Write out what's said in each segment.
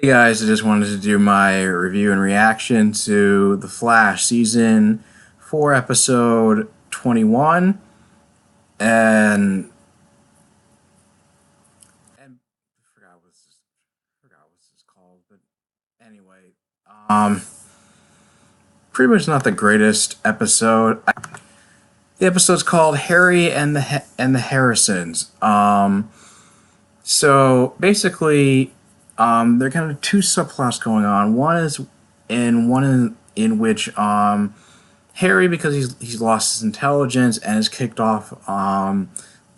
Hey guys, I just wanted to do my review and reaction to The Flash season 4 episode 21 and I forgot what's this called, but anyway, um pretty much not the greatest episode. The episode's called Harry and the Harrisons. So basically, there are kind of two subplots going on. One in which Harry, because he's lost his intelligence and is kicked off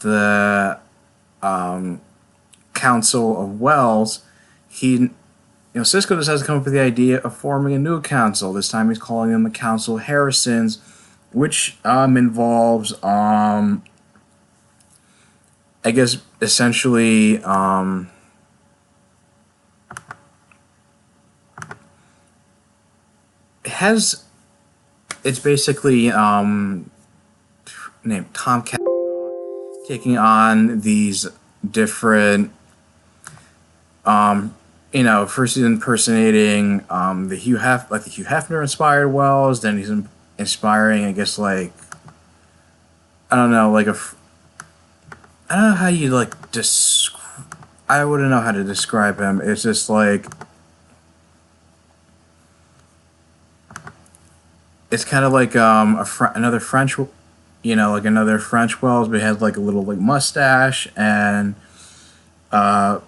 the Council of Wells. Cisco decides to come up with the idea of forming a new council. This time, he's calling them the Council of Harrisons, which involves, I guess, essentially. It has it's basically named Tom Cavanaugh taking on these different first he's impersonating the Hugh Hefner inspired Wells, then he's inspiring, I guess, like, I don't know, I don't know how you like I wouldn't know how to describe him. It's just like it's kind of like another French, like another French Wells, but he has like a little like mustache and uh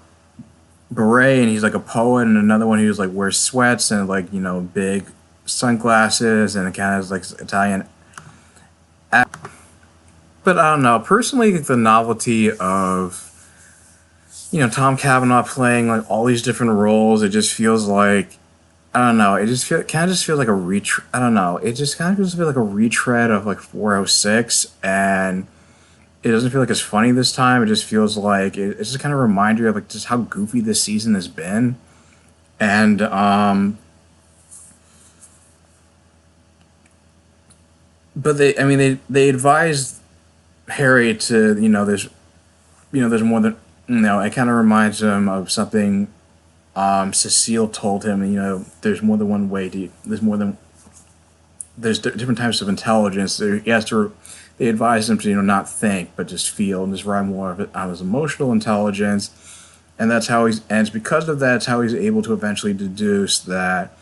beret, and he's like a poet. And another one who's like wears sweats and like big sunglasses, and it kind of has like Italian. But I don't know. Personally, the novelty of Tom Cavanaugh playing like all these different roles, it just feels like, I don't know. It just kind of just feels like a retread. I don't know. It just kind of just feels like a retread of like 406, and it doesn't feel like it's funny this time. It just feels like it's just kind of a reminder of like just how goofy this season has been. And but they advised Harry to there's more than it kind of reminds him of something Cecile told him. There's more than one way to there's different types of intelligence. He has to. They advise him to not think but just feel and just rely more of it on his emotional intelligence, and it's because of that, it's how he's able to eventually deduce that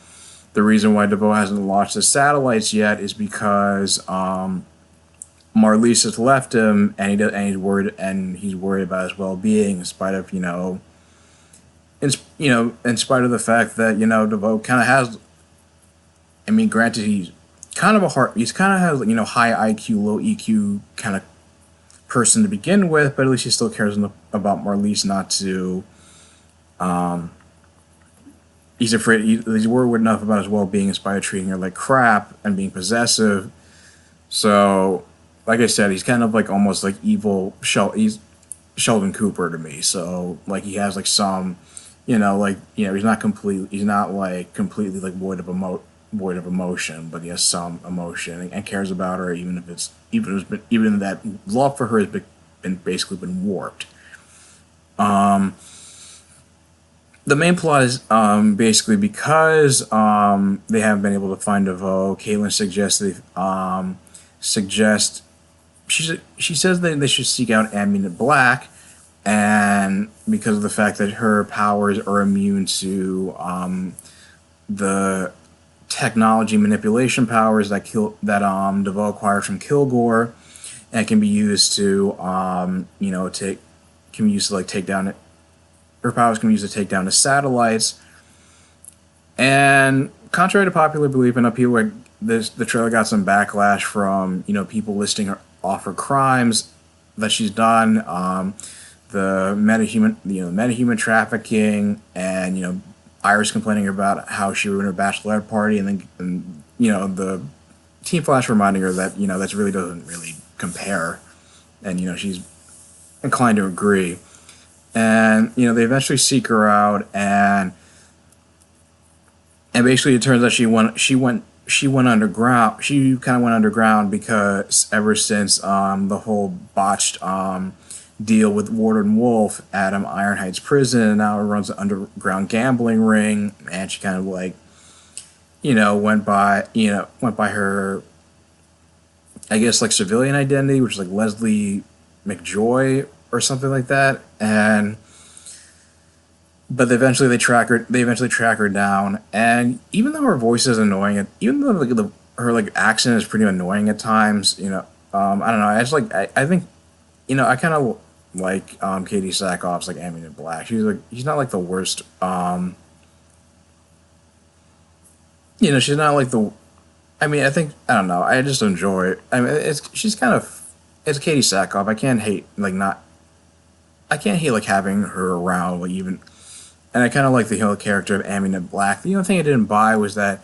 the reason why DeVoe hasn't launched the satellites yet is because Marlies has left him, and he's worried about his well being in spite of in spite of the fact that DeVoe kind of has. I mean, granted, he's kind of has high IQ, low EQ kind of person to begin with, but at least he still cares about Marlies not to. Um, he's afraid. He's worried enough about his well being in spite of treating her like crap and being possessive. So, like I said, he's kind of like almost like evil. He's Sheldon Cooper to me. So, like, he has like some, he's not like completely like void of emotion, but he has some emotion and cares about her, even if that love for her has been basically been warped. Um, the main plot is basically because they haven't been able to find DeVoe. Caitlin suggests suggest she says that they should seek out Amunet Black, and because of the fact that her powers are immune to the technology manipulation powers that DeVoe acquired from Kilgore, and can be used to take can be used to like take down her powers can be used to take down the satellites. And contrary to popular belief, and people the trailer got some backlash from people listing her off her crimes that she's done, the metahuman trafficking, and Iris complaining about how she ruined her bachelorette party, the Team Flash reminding her that that really doesn't really compare, and she's inclined to agree. And they eventually seek her out, and basically it turns out she went underground. She kind of went underground because ever since the whole botched deal with Warden Wolf at Iron Heights prison, and now runs an underground gambling ring, and she kind of like, went by her, I guess, like civilian identity, which is like Leslie McJoy or something like that, and but eventually they eventually track her down, and even though her voice is annoying, and even though like her like accent is pretty annoying at times, I don't know, I just like I think, I kind of like Katie Sackhoff's like Amy in Black. She's not like the worst. She's not like the. I mean, I don't know. I just enjoy it. I mean, she's kind of it's Katie Sackhoff. I can't hate like having her around like even, and I kind of like the whole character of Amy in Black. The only thing I didn't buy was that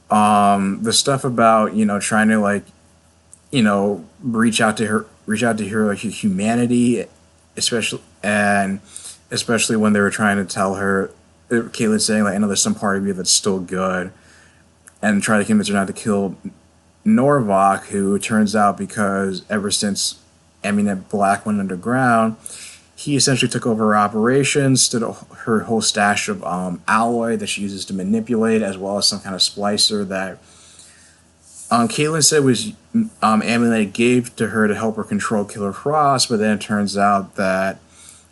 the stuff about trying to like reach out to her like humanity, especially when they were trying to tell her, Caitlin saying like, I know there's some part of you that's still good, and try to convince her not to kill Norvok, who turns out, because ever since Aminet Black went underground, he essentially took over her operations, stood her whole stash of alloy that she uses to manipulate, as well as some kind of splicer that Caitlin said was Amulet gave to her to help her control Killer Frost, but then it turns out that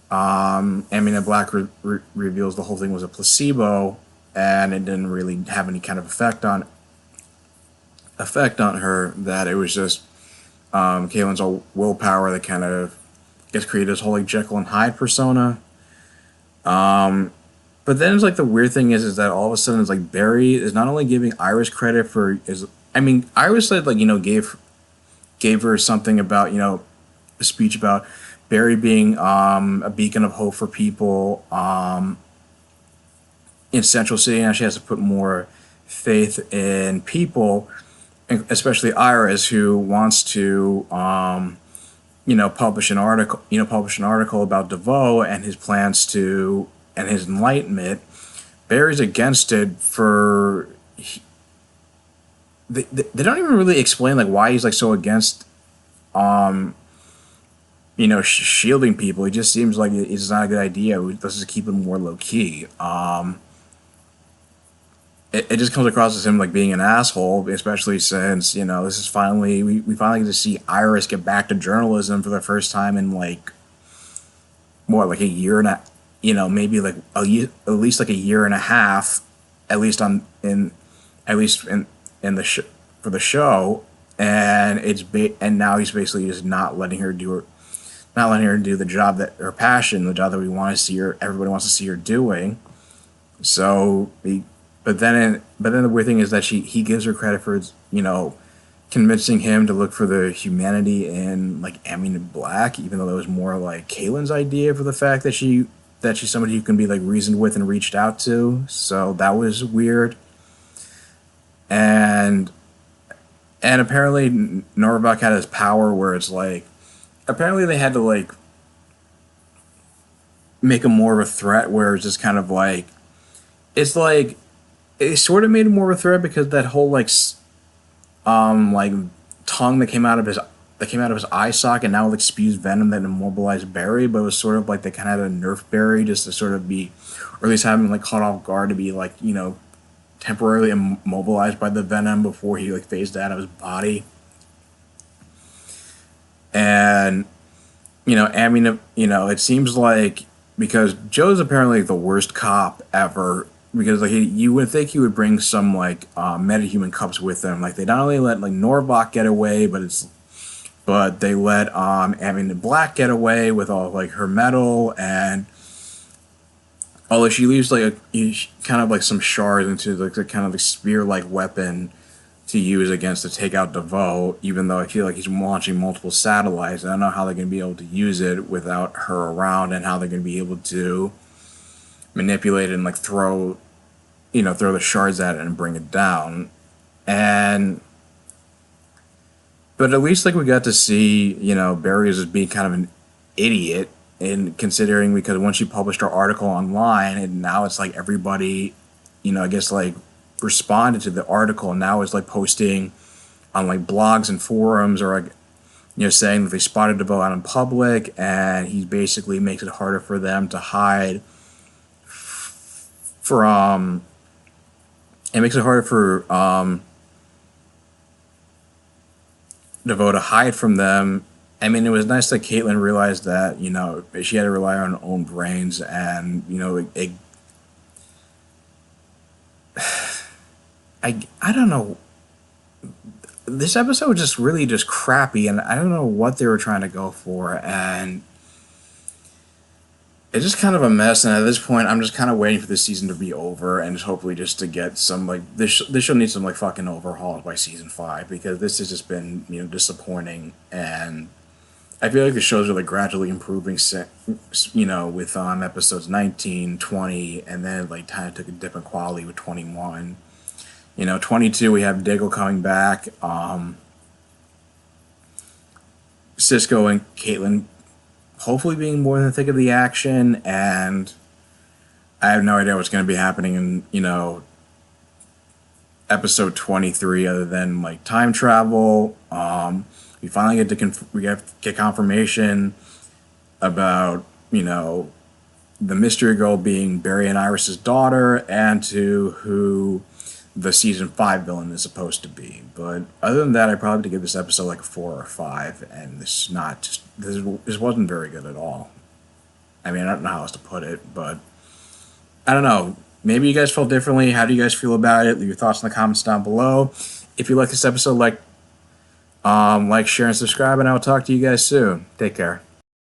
Amulet Black reveals the whole thing was a placebo, and it didn't really have any kind of effect on her. That it was just Caitlin's all willpower that kind of gets created this whole like Jekyll and Hyde persona. But then it's like the weird thing is that all of a sudden it's like Barry is not only giving Iris credit for Iris said like gave her something about a speech about Barry being a beacon of hope for people in Central City. Now she has to put more faith in people, especially Iris, who wants to publish an article about DeVoe and his plans to and his enlightenment. Barry's against it for. They don't even really explain like why he's like so against shielding people. It just seems like it's not a good idea. Let's just keep it more low key. It just comes across as him like being an asshole, especially since this is finally we finally get to see Iris get back to journalism for the first time in like what, like a year and maybe like a year, at least like a year and a half, at least in for the show, and and now he's basically just not letting her do the job that her passion, the job that we want to see her, everybody wants to see her doing. So but then the weird thing is that he gives her credit for convincing him to look for the humanity in like Amulet Black, even though that was more like Caitlin's idea, for the fact that she's somebody who can be like reasoned with and reached out to. So that was weird. And apparently Norvok had his power where it's like, apparently they had to like make him more of a threat, where it's just kind of like, it's like it sort of made him more of a threat because that whole like tongue that came out of his eye socket now like spews venom that immobilized Barry. But it was sort of like they kind of had to nerf Barry just to sort of be, or at least have him like caught off guard to be like temporarily immobilized by the venom before he like phased out of his body. And it seems like, because Joe's apparently the worst cop ever, because like you would think he would bring some like metahuman cups with him. Like they not only let like Norvok get away, but they let Amulet Black get away with all like her metal, and although she leaves like kind of like some shards into like the kind of like spear like weapon to use against to take out DeVoe, even though I feel like he's launching multiple satellites. I don't know how they're going to be able to use it without her around, and how they're going to be able to manipulate it and like throw the shards at it and bring it down. But at least like we got to see Barry as being kind of an idiot, and considering, because once she published her article online, and now it's like everybody I guess like responded to the article, and now it's like posting on like blogs and forums, or like saying that they spotted DeVoe out in public, and he basically makes it harder for them to hide from. It makes it harder for DeVoe to hide from them. I mean, it was nice that Caitlyn realized that she had to rely on her own brains, and I don't know. This episode was just really just crappy, and I don't know what they were trying to go for, and it's just kind of a mess. And at this point, I'm just kind of waiting for this season to be over, and just hopefully just to get some this show needs some fucking overhauls by season 5, because this has just been disappointing, and I feel like the show's really gradually improving, with episodes 19, 20, and then kind of took a dip in quality with 21. 22 we have Diggle coming back. Cisco and Caitlyn hopefully being more in the thick of the action, and I have no idea what's going to be happening in episode 23 other than time travel. We finally get confirmation about the mystery girl being Barry and Iris's daughter, and to who the season 5 villain is supposed to be. But other than that, I'd probably have to give this episode a 4 or 5, and this wasn't very good at all. I mean, I don't know how else to put it, but I don't know. Maybe you guys felt differently. How do you guys feel about it? Leave your thoughts in the comments down below. If you like this episode, share, and subscribe, and I'll talk to you guys soon. Take care.